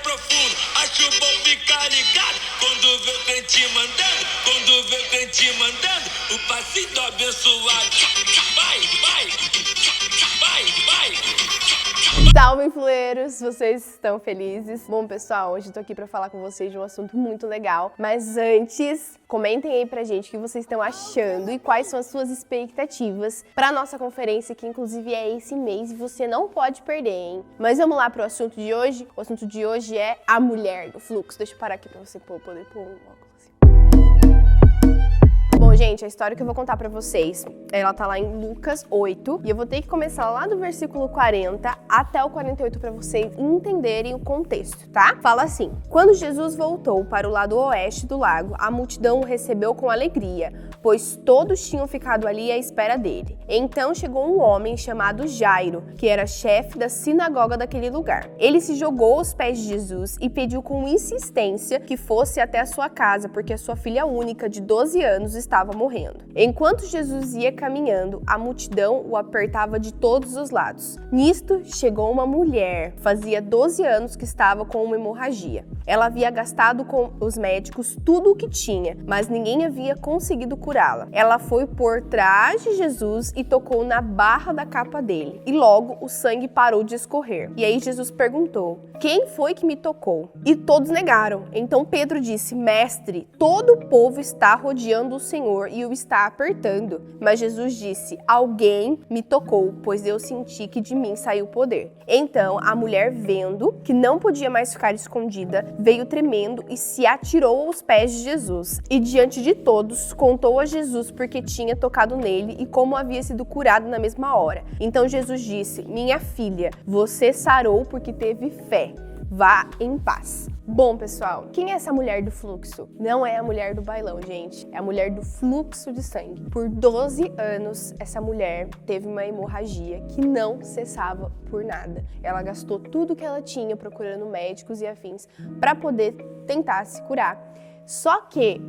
profundo, acho bom ficar ligado. Quando vê o crente mandando, o passinho abençoado. Vai, vai, vai, vai. Salve, influeiros! Vocês estão felizes? Bom, pessoal, hoje eu tô aqui pra falar com vocês de um assunto muito legal. Mas antes, comentem aí pra gente o que vocês estão achando e quais são as suas expectativas pra nossa conferência, que inclusive é esse mês e você não pode perder, hein? Mas vamos lá pro assunto de hoje. O assunto de hoje é a mulher do fluxo. Deixa eu parar aqui pra você poder pôr um óculos assim. Bom, gente, a história que eu vou contar pra vocês, ela tá lá em Lucas 8, e eu vou ter que começar lá do versículo 40 até o 48 pra vocês entenderem o contexto, tá? Fala assim: quando Jesus voltou para o lado oeste do lago, a multidão o recebeu com alegria, pois todos tinham ficado ali à espera dele. Então chegou um homem chamado Jairo, que era chefe da sinagoga daquele lugar. Ele se jogou aos pés de Jesus e pediu com insistência que fosse até a sua casa, porque a sua filha única, de 12 anos, estava morrendo. Enquanto Jesus ia caminhando, a multidão o apertava de todos os lados. Nisto, chegou uma mulher, fazia 12 anos que estava com uma hemorragia. Ela havia gastado com os médicos tudo o que tinha, mas ninguém havia conseguido curá-la. Ela foi por trás de Jesus e tocou na barra da capa dele. E logo o sangue parou de escorrer. E aí Jesus perguntou: quem foi que me tocou? E todos negaram. Então Pedro disse: mestre, todo o povo está rodeando o Senhor e o está apertando. Mas Jesus disse: alguém me tocou, pois eu senti que de mim saiu poder. Então a mulher, vendo que não podia mais ficar escondida, veio tremendo e se atirou aos pés de Jesus. E diante de todos, contou a Jesus porque tinha tocado nele e como havia sido curado na mesma hora. Então Jesus disse: minha filha, você sarou porque teve fé. Vá em paz. Bom, pessoal, quem é essa mulher do fluxo? Não é a mulher do bailão, gente. É a mulher do fluxo de sangue. Por 12 anos, essa mulher teve uma hemorragia que não cessava por nada. Ela gastou tudo que ela tinha procurando médicos e afins para poder tentar se curar. Só que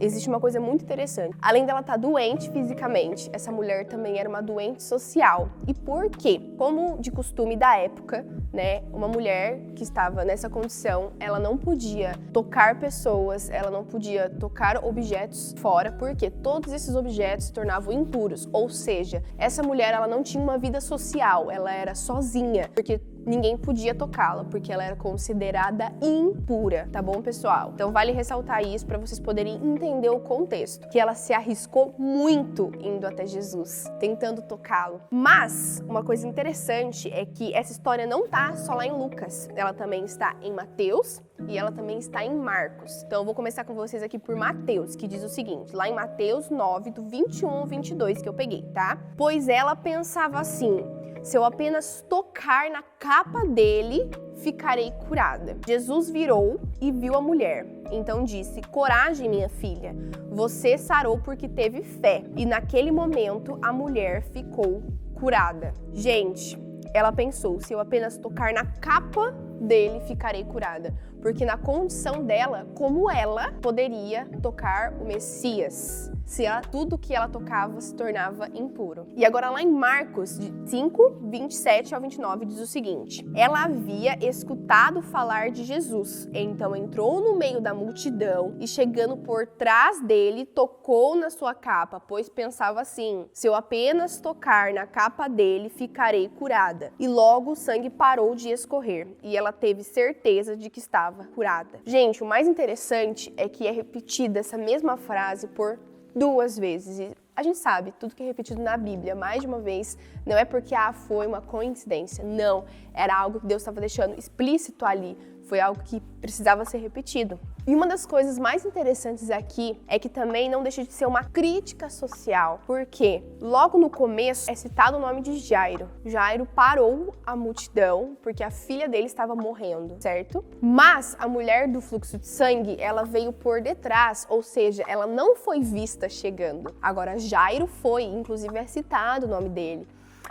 existe uma coisa muito interessante. Além dela estar doente fisicamente, essa mulher também era uma doente social. E por quê? Como de costume da época, né, uma mulher que estava nessa condição, ela não podia tocar pessoas, ela não podia tocar objetos fora, porque todos esses objetos se tornavam impuros. Ou seja, essa mulher, ela não tinha uma vida social, ela era sozinha, porque ninguém podia tocá-la, porque ela era considerada impura, tá bom, pessoal? Então vale ressaltar isso para vocês poderem entender o contexto, que ela se arriscou muito indo até Jesus, tentando tocá-lo. Mas uma coisa interessante é que essa história não tá só lá em Lucas, ela também está em Mateus e ela também está em Marcos. Então eu vou começar com vocês aqui por Mateus, que diz o seguinte, lá em Mateus 9, do 21 ao 22 que eu peguei, tá? Pois ela pensava assim: se eu apenas tocar na capa dele, ficarei curada. Jesus virou e viu a mulher. Então disse: coragem, minha filha, você sarou porque teve fé. E naquele momento a mulher ficou curada. Gente, ela pensou: se eu apenas tocar na capa dele, ficarei curada. Porque na condição dela, como ela poderia tocar o Messias? Se tudo que ela tocava se tornava impuro. E agora lá em Marcos 5, 27 ao 29 diz o seguinte: ela havia escutado falar de Jesus, então entrou no meio da multidão e chegando por trás dele, tocou na sua capa, pois pensava assim: se eu apenas tocar na capa dele, ficarei curada. E logo o sangue parou de escorrer e ela teve certeza de que estava curada. Gente, o mais interessante é que é repetida essa mesma frase por 2 vezes. E a gente sabe, tudo que é repetido na Bíblia mais de uma vez, não é porque foi uma coincidência. Não, era algo que Deus estava deixando explícito ali. Foi algo que precisava ser repetido. E uma das coisas mais interessantes aqui é que também não deixa de ser uma crítica social, porque logo no começo é citado o nome de Jairo. Jairo parou a multidão porque a filha dele estava morrendo, certo? Mas a mulher do fluxo de sangue, ela veio por detrás, ou seja, ela não foi vista chegando. Agora Jairo foi, inclusive é citado o nome dele.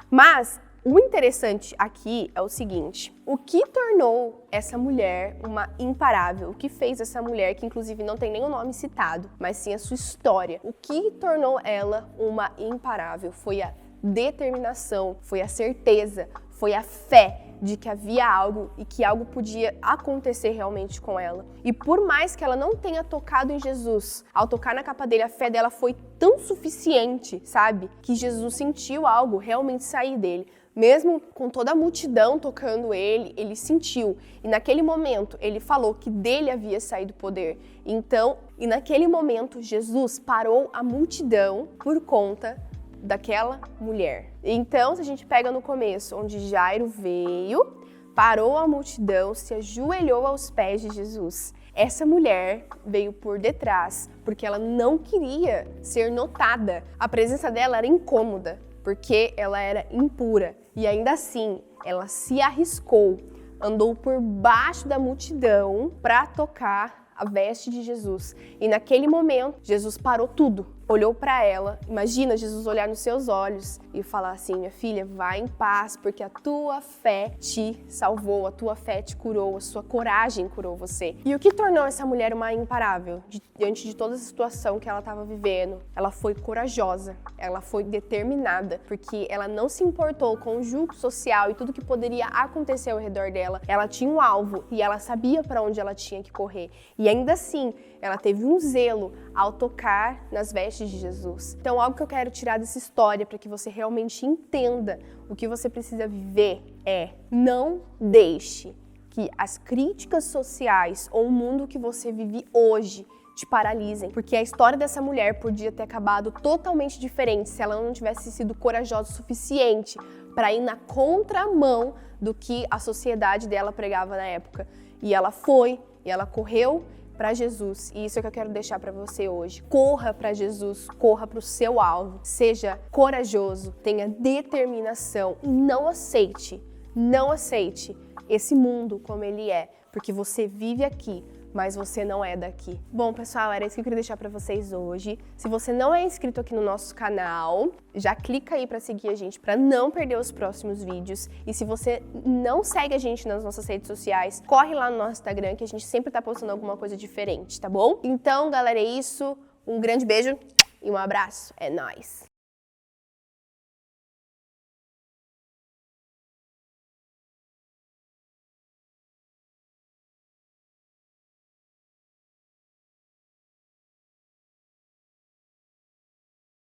Mas o interessante aqui é o seguinte: o que tornou essa mulher uma imparável? O que fez essa mulher, que inclusive não tem nem o nome citado, mas sim a sua história, o que tornou ela uma imparável? Foi a determinação, foi a certeza, foi a fé de que havia algo e que algo podia acontecer realmente com ela. E por mais que ela não tenha tocado em Jesus, ao tocar na capa dele, a fé dela foi tão suficiente, sabe? Que Jesus sentiu algo realmente sair dele. Mesmo com toda a multidão tocando ele, ele sentiu. E naquele momento, ele falou que dele havia saído o poder. Então, e naquele momento, Jesus parou a multidão por conta daquela mulher. Então, se a gente pega no começo, onde Jairo veio, parou a multidão, se ajoelhou aos pés de Jesus. Essa mulher veio por detrás, porque ela não queria ser notada. A presença dela era incômoda, porque ela era impura. E ainda assim, ela se arriscou, andou por baixo da multidão para tocar a veste de Jesus. E naquele momento, Jesus parou tudo, olhou para ela. Imagina Jesus olhar nos seus olhos e falar assim: minha filha, vai em paz, porque a tua fé te salvou, a tua fé te curou, a sua coragem curou você. E o que tornou essa mulher uma imparável? Diante de toda a situação que ela estava vivendo, ela foi corajosa, ela foi determinada, porque ela não se importou com o julgo social e tudo que poderia acontecer ao redor dela. Ela tinha um alvo e ela sabia para onde ela tinha que correr. E ainda assim, ela teve um zelo ao tocar nas vestes de Jesus. Então, algo que eu quero tirar dessa história para que você realmente entenda o que você precisa viver é: não deixe que as críticas sociais ou o mundo que você vive hoje te paralisem, porque a história dessa mulher podia ter acabado totalmente diferente se ela não tivesse sido corajosa o suficiente para ir na contramão do que a sociedade dela pregava na época. E ela foi, e ela correu para Jesus. E isso é o que eu quero deixar para você hoje. Corra para Jesus, corra para o seu alvo. Seja corajoso, tenha determinação e não aceite esse mundo como ele é, porque você vive aqui, mas você não é daqui. Bom, pessoal, era isso que eu queria deixar pra vocês hoje. Se você não é inscrito aqui no nosso canal, já clica aí pra seguir a gente, pra não perder os próximos vídeos. E se você não segue a gente nas nossas redes sociais, corre lá no nosso Instagram, que a gente sempre tá postando alguma coisa diferente, tá bom? Então, galera, é isso. Um grande beijo e um abraço. É nóis!